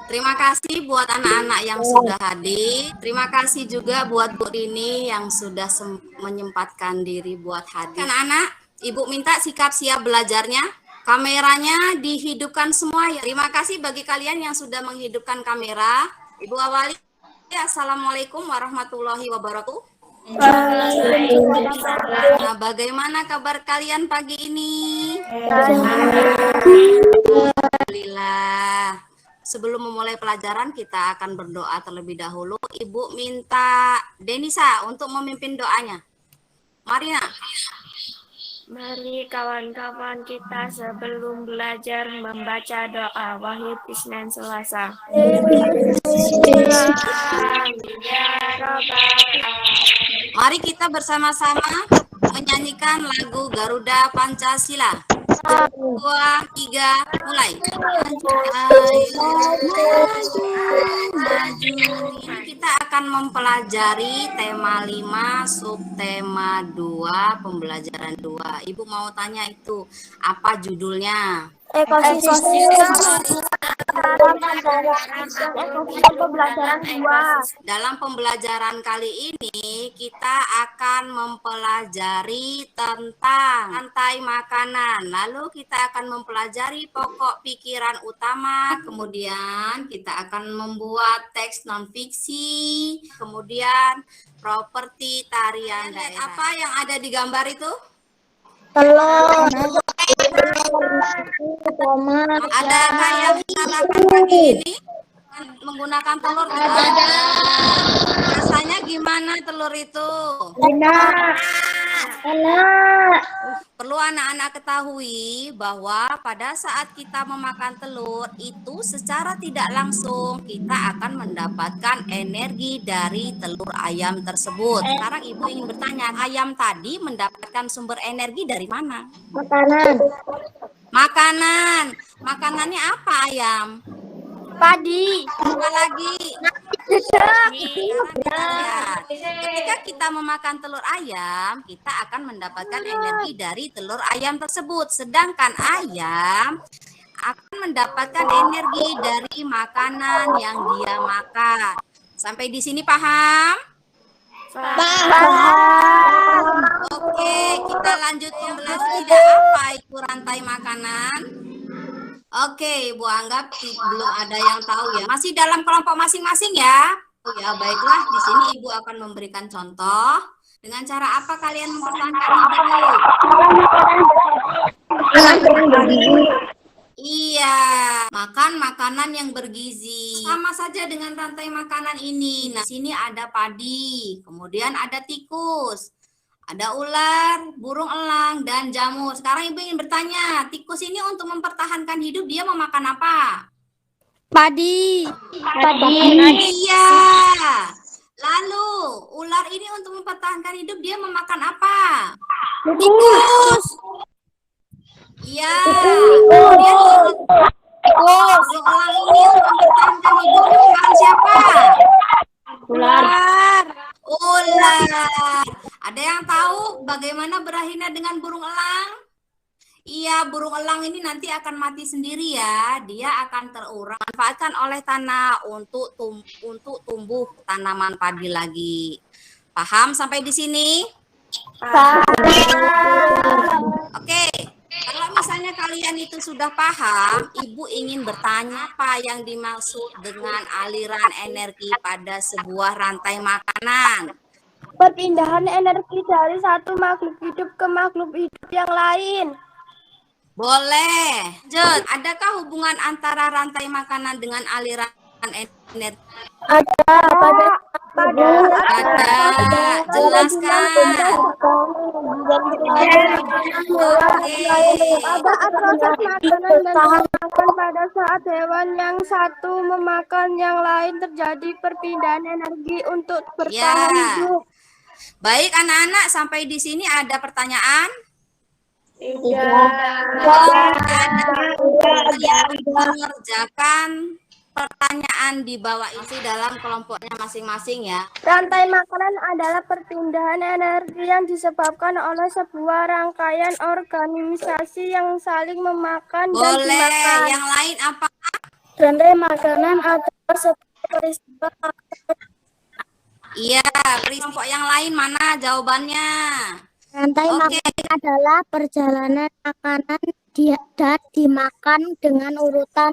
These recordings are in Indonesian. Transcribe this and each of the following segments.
Terima kasih buat anak-anak yang sudah hadir. Terima kasih juga buat Bu Rini yang sudah menyempatkan diri buat hadir. Anak-anak, Ibu minta sikap siap belajarnya. Kameranya dihidupkan semua ya. Terima kasih bagi kalian yang sudah menghidupkan kamera. Ibu awali. Assalamualaikum warahmatullahi wabarakatuh. Nah, bagaimana kabar kalian pagi ini? Alhamdulillah. Sebelum memulai pelajaran, kita akan berdoa terlebih dahulu. Ibu minta Denisa untuk memimpin doanya. Marina. Mari kawan-kawan kita sebelum belajar membaca doa Wahid Isnin Selasa. Mari kita bersama-sama menyanyikan lagu Garuda Pancasila. 2, 3, mulai. Maju. Ini kita akan mempelajari tema 5, subtema 2, pembelajaran 2. Ibu mau tanya itu, apa judulnya? Pembelajaran 2. Dalam pembelajaran kali ini kita akan mempelajari tentang rantai makanan. Lalu kita akan mempelajari pokok pikiran utama, kemudian kita akan membuat teks non-fiksi, kemudian properti tarian daerah. Apa yang ada di gambar itu? Telur. Adakah yang mengalahkan pagi ini menggunakan telur? Ada. Rasanya gimana telur itu? Enak. Perlu anak-anak ketahui bahwa pada saat kita memakan telur itu secara tidak langsung kita akan mendapatkan energi dari telur ayam tersebut. Sekarang ibu ingin bertanya, ayam tadi mendapatkan sumber energi dari mana? Makanan. Makanannya apa ayam? Padi. Apa lagi? Sekarang kita lihat. Ketika kita memakan telur ayam, kita akan mendapatkan energi dari telur ayam tersebut. Sedangkan ayam akan mendapatkan energi dari makanan yang dia makan. Sampai di sini paham? Paham. Oke, kita lanjut pembelajaran. Apa itu rantai makanan? Oke, Ibu anggap belum ada yang tahu ya. Masih dalam kelompok masing-masing ya. Oh ya, baiklah. Di sini Ibu akan memberikan contoh. Dengan cara apa kalian mempertahankan hidup? Iya, makan makanan yang bergizi. Sama saja dengan rantai makanan ini. Nah, di sini ada padi, kemudian ada tikus. Ada ular, burung elang, dan jamur. Sekarang Ibu ingin bertanya, tikus ini untuk mempertahankan hidup dia memakan apa? Padi. Iya. Lalu, ular ini untuk mempertahankan hidup dia memakan apa? Tikus. Iya. Kemudian burung elang ini untuk mempertahankan hidup dia memakan siapa? Ular. Ada yang tahu bagaimana berakhirnya dengan burung elang? Iya, burung elang ini nanti akan mati sendiri ya. Dia akan terurang, manfaatkan oleh tanah untuk tumbuh tanaman padi lagi. Paham sampai di sini? Oke. Kalau misalnya kalian itu sudah paham, Ibu ingin bertanya apa yang dimaksud dengan aliran energi pada sebuah rantai makanan? Perpindahan energi dari satu makhluk hidup ke makhluk hidup yang lain. Boleh. Lanjut, adakah hubungan antara rantai makanan dengan aliran energi? Ada. Jelaskan. Ada proses makanan dan makan pada saat hewan yang satu memakan yang lain terjadi perpindahan energi untuk bertahan hidup. Baik anak-anak, sampai di sini ada pertanyaan? Mengerjakan pertanyaan di bawah isi dalam kelompoknya masing-masing ya. Rantai makanan adalah perpindahan energi yang disebabkan oleh sebuah rangkaian organisasi yang saling memakan dan dimakan. Yang lain apa? Rantai makanan adalah sebuah peristiwa. Iya, kelompok yang lain mana jawabannya? Rantai makanan adalah perjalanan makanan dan dimakan dengan urutan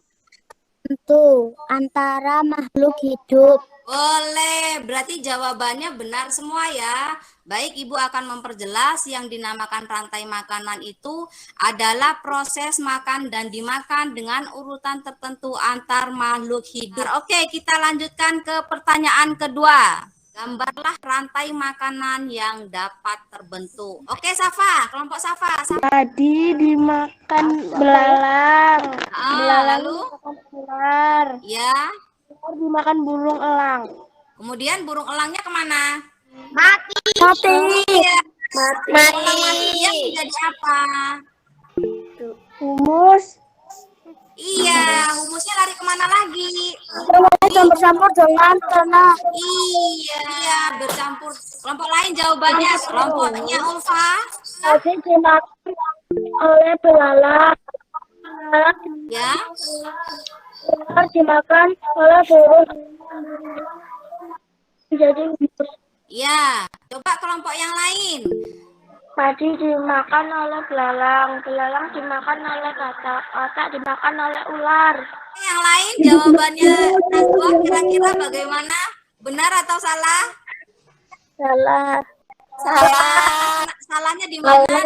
tertentu antara makhluk hidup. Boleh, berarti jawabannya benar semua ya. Baik, Ibu akan memperjelas yang dinamakan rantai makanan itu adalah proses makan dan dimakan dengan urutan tertentu antar makhluk hidup. Oke, kita lanjutkan ke pertanyaan kedua. Gambarlah rantai makanan yang dapat terbentuk. Oke, Safa, kelompok Safa. Tadi dimakan belalang. Lalu? Dimakan ular. Ya. Dimakan burung elang. Kemudian burung elangnya kemana? Mati. Iya. Mati. Iya, menjadi apa? Humus. Iya, humusnya lari kemana lagi? Campur-campur dengan tanah. Iya, bercampur. Kelompok lain jawabannya. Kelompoknya Ulfa. Tadi dimakan oleh belalang. Ya. Ular dimakan oleh burung. Jadi Iya. Coba kelompok yang lain. tadi dimakan oleh belalang. Belalang dimakan oleh katak. Katak dimakan oleh ular. Yang lain jawabannya Najwa kira-kira bagaimana? Benar atau salah? Salah. Salahnya di mana?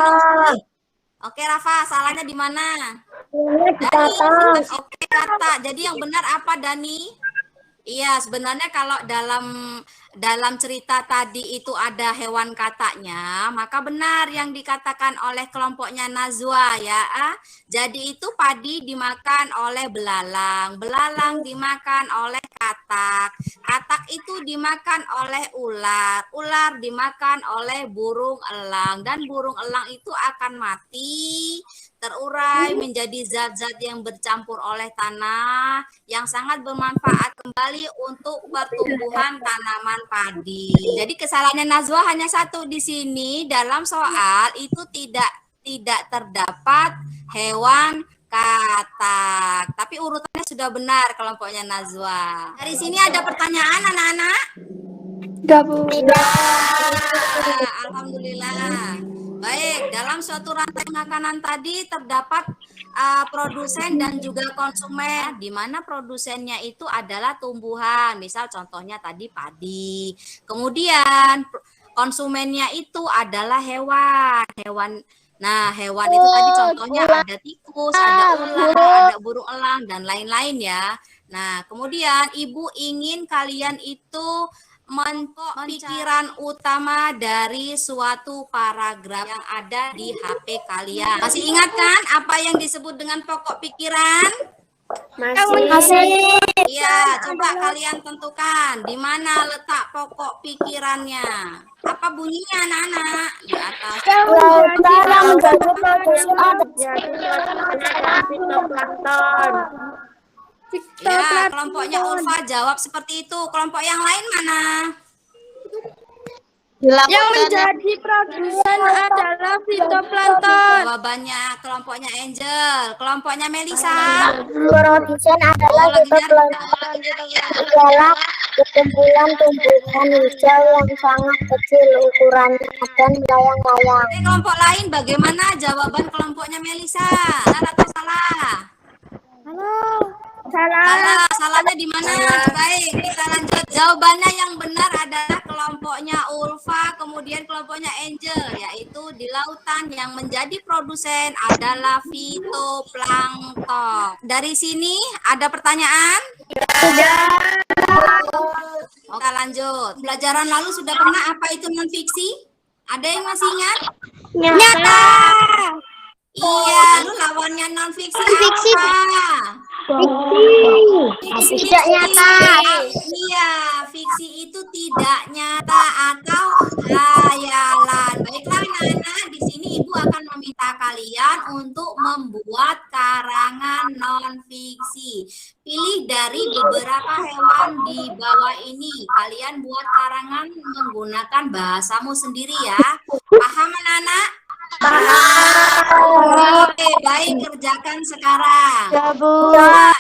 Oke, Rafa, salahnya di mana? Dani, oke kata. Jadi yang benar apa, Dani? Iya, sebenarnya kalau dalam cerita tadi itu ada hewan kataknya, maka benar yang dikatakan oleh kelompoknya Najwa ya. Jadi itu padi dimakan oleh belalang, belalang dimakan oleh katak, katak itu dimakan oleh ular, ular dimakan oleh burung elang, dan burung elang itu akan mati, terurai menjadi zat-zat yang bercampur oleh tanah yang sangat bermanfaat kembali untuk pertumbuhan tanaman padi. Jadi kesalahannya Najwa hanya satu di sini, dalam soal itu tidak terdapat hewan katak. Tapi urutannya sudah benar kelompoknya Najwa. Dari sini ada pertanyaan anak-anak? Alhamdulillah. Baik, dalam suatu rantai makanan tadi terdapat produsen dan juga konsumen, di mana produsennya itu adalah tumbuhan, misal contohnya tadi padi. Kemudian konsumennya itu adalah hewan. Nah, hewan itu tadi contohnya ada tikus, ada ular, ada burung elang, dan lain-lain ya. Nah, kemudian Ibu ingin kalian itu pikiran utama dari suatu paragraf yang ada di HP kalian. Masih ingat kan apa yang disebut dengan pokok pikiran? Masih. Iya, coba kalian tentukan di mana letak pokok pikirannya. Apa bunyinya anak-anak? Di atas. Dalam menjadi produsen ada fitoplankton. Ya, kelompoknya Ulfa jawab seperti itu. Kelompok yang lain mana? Yang menjadi produsen adalah fitoplankton. Jawabannya kelompoknya Angel. Kelompoknya Melisa. Produsen adalah fitoplankton. Ialah kumpulan tumbuhan hijau yang sangat kecil ukurannya dan melayang-layang. Kelompok lain bagaimana jawaban kelompoknya Melisa? Benar atau salah? Salah. Salahnya di mana? Baik, kita lanjut. Jawabannya yang benar adalah kelompoknya Ulfa, kemudian kelompoknya Angel, yaitu di lautan yang menjadi produsen adalah fitoplankton. Dari sini ada pertanyaan? Oke, lanjut. Pelajaran lalu sudah pernah apa itu non fiksi? Ada yang masih ingat? Nyata. Iya, lu lawannya non fiksi apa? Fiksi. Tidak nyata. Iya, fiksi itu tidak nyata atau hayalan. Baiklah anak-anak, di sini Ibu akan meminta kalian untuk membuat karangan non fiksi. Pilih dari beberapa hewan di bawah ini. Kalian buat karangan menggunakan bahasamu sendiri ya. Paham anak-anak? Oke, baik, kerjakan sekarang. Ya, Bu. Coba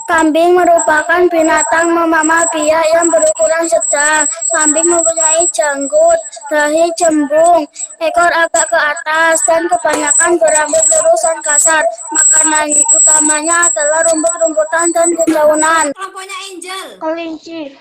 Kambing merupakan binatang memamak biak yang berukuran sedang. Kambing mempunyai janggut, dahi cembung, ekor agak ke atas, dan kebanyakan berambut lurus dan kasar. Makanan utamanya adalah rumput-rumputan dan dedaunan. Kelompoknya Angel. Kelinci.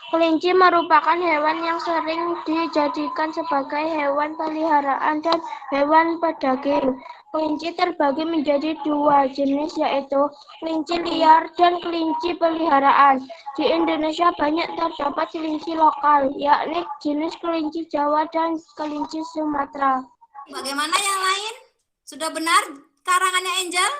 Kelinci merupakan hewan yang sering dijadikan sebagai hewan peliharaan dan hewan pedaging. Kelinci terbagi menjadi dua jenis, yaitu kelinci liar dan kelinci peliharaan. Di Indonesia banyak terdapat kelinci lokal, yakni jenis kelinci Jawa dan kelinci Sumatera. Bagaimana yang lain? Sudah benar karangannya Angel?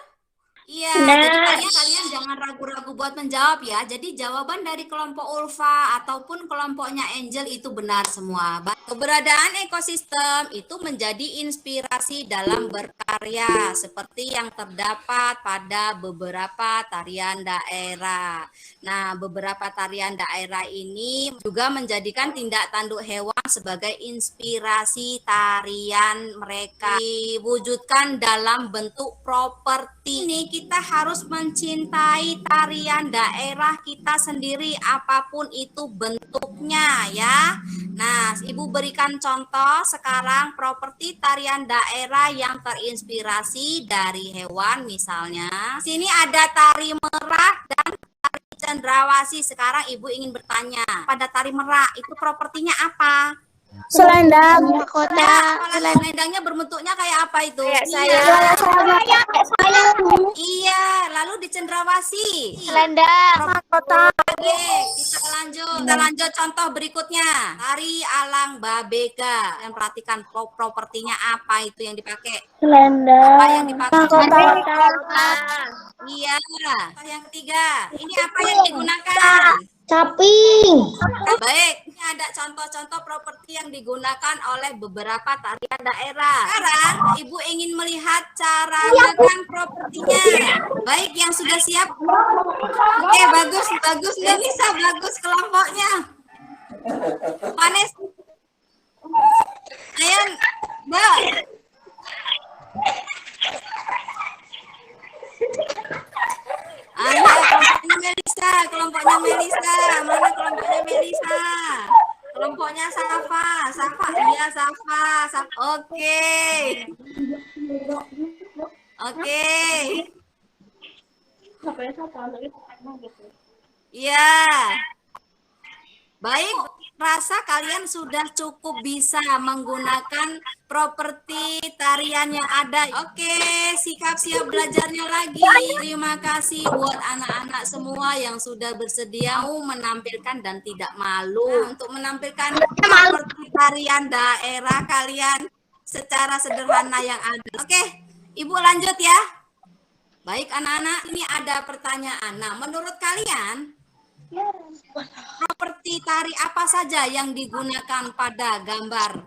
Iya, jadi kalian jangan ragu-ragu buat menjawab ya. Jadi jawaban dari kelompok Ulfa ataupun kelompoknya Angel itu benar semua. Keberadaan ekosistem itu menjadi inspirasi dalam berkarya seperti yang terdapat pada beberapa tarian daerah. Nah, beberapa tarian daerah ini juga menjadikan tindak tanduk hewan sebagai inspirasi tarian mereka, diwujudkan dalam bentuk properti. Ini kita harus mencintai tarian daerah kita sendiri apapun itu bentuknya ya. Nah, Ibu berikan contoh sekarang properti tarian daerah yang terinspirasi dari hewan misalnya. Sini ada tari merak dan tari cendrawasih. Sekarang Ibu ingin bertanya, pada tari merak itu propertinya apa? Selendang. Selendangnya berbentuknya kayak apa itu? Iya, lalu di cendrawasih. Selendang. Oke, kita lanjut contoh berikutnya. Tari alang babega. Dan perhatikan propertinya apa itu yang dipakai? Selendang. Apa yang dipakai? Mahkota. Iya. Yang ketiga, ini apa yang digunakan? Caping. Baik, ini ada contoh-contoh properti yang digunakan oleh beberapa tarian daerah. Sekarang Ibu ingin melihat cara menggunakan propertinya. Baik, yang sudah siap? Oke, bagus Mbak Nisa, bagus kelompoknya. Panes. Ayo, Mbak. Ayo, kelompoknya Melisa. Mana kelompoknya Melisa? Kelompoknya Safa. Iya Safa. Oke. Iya. Baik, rasa kalian sudah cukup bisa menggunakan properti tarian yang ada. Oke, siap belajarnya lagi. Terima kasih buat anak-anak semua yang sudah bersedia mau menampilkan dan tidak malu untuk menampilkan properti tarian daerah kalian secara sederhana yang ada. Oke, Ibu lanjut ya. Baik anak-anak, ini ada pertanyaan. Nah, menurut kalian properti tari apa saja yang digunakan pada gambar?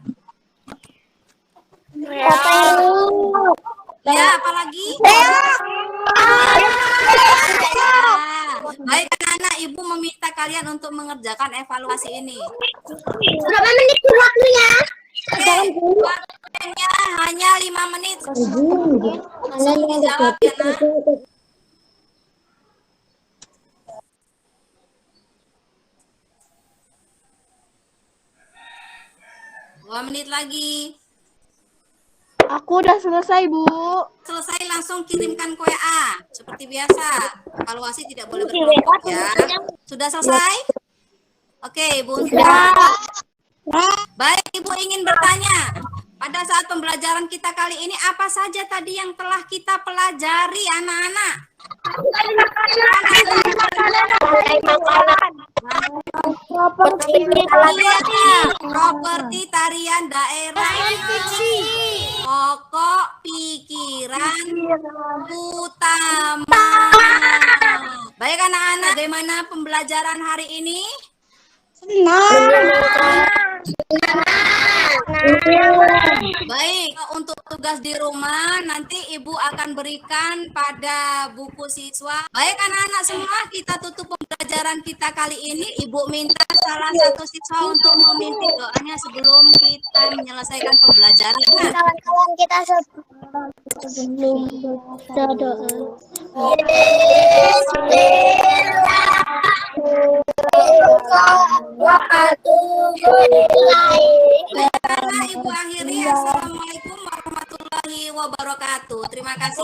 Ya, apalagi? Baik anak-anak, Ibu meminta kalian untuk mengerjakan evaluasi ini. Berapa menit waktunya? Oke, waktunya hanya 5 menit. Langsung dijawab ya, Nak. 2 menit lagi. Aku udah selesai, Bu. Selesai langsung kirimkan ke WA. Seperti biasa. Evaluasi tidak boleh berkelompok ya. Sudah selesai? Oke, Ibu. Baik, Ibu ingin bertanya. Pada saat pembelajaran kita kali ini, apa saja tadi yang telah kita pelajari, anak-anak? Properti tarian daerah, pokok pikiran utama. Baik anak-anak, bagaimana pembelajaran hari ini? Baik, untuk tugas di rumah nanti Ibu akan berikan pada buku siswa. Baik anak-anak semua, kita tutup pembelajaran kita kali ini. Ibu minta salah satu siswa untuk memimpin doanya sebelum kita menyelesaikan pembelajaran. Kawan-kawan kita sebelum doa. Baiklah, Ibu akhiri. Assalamualaikum warahmatullahi wabarakatuh. Terima kasih.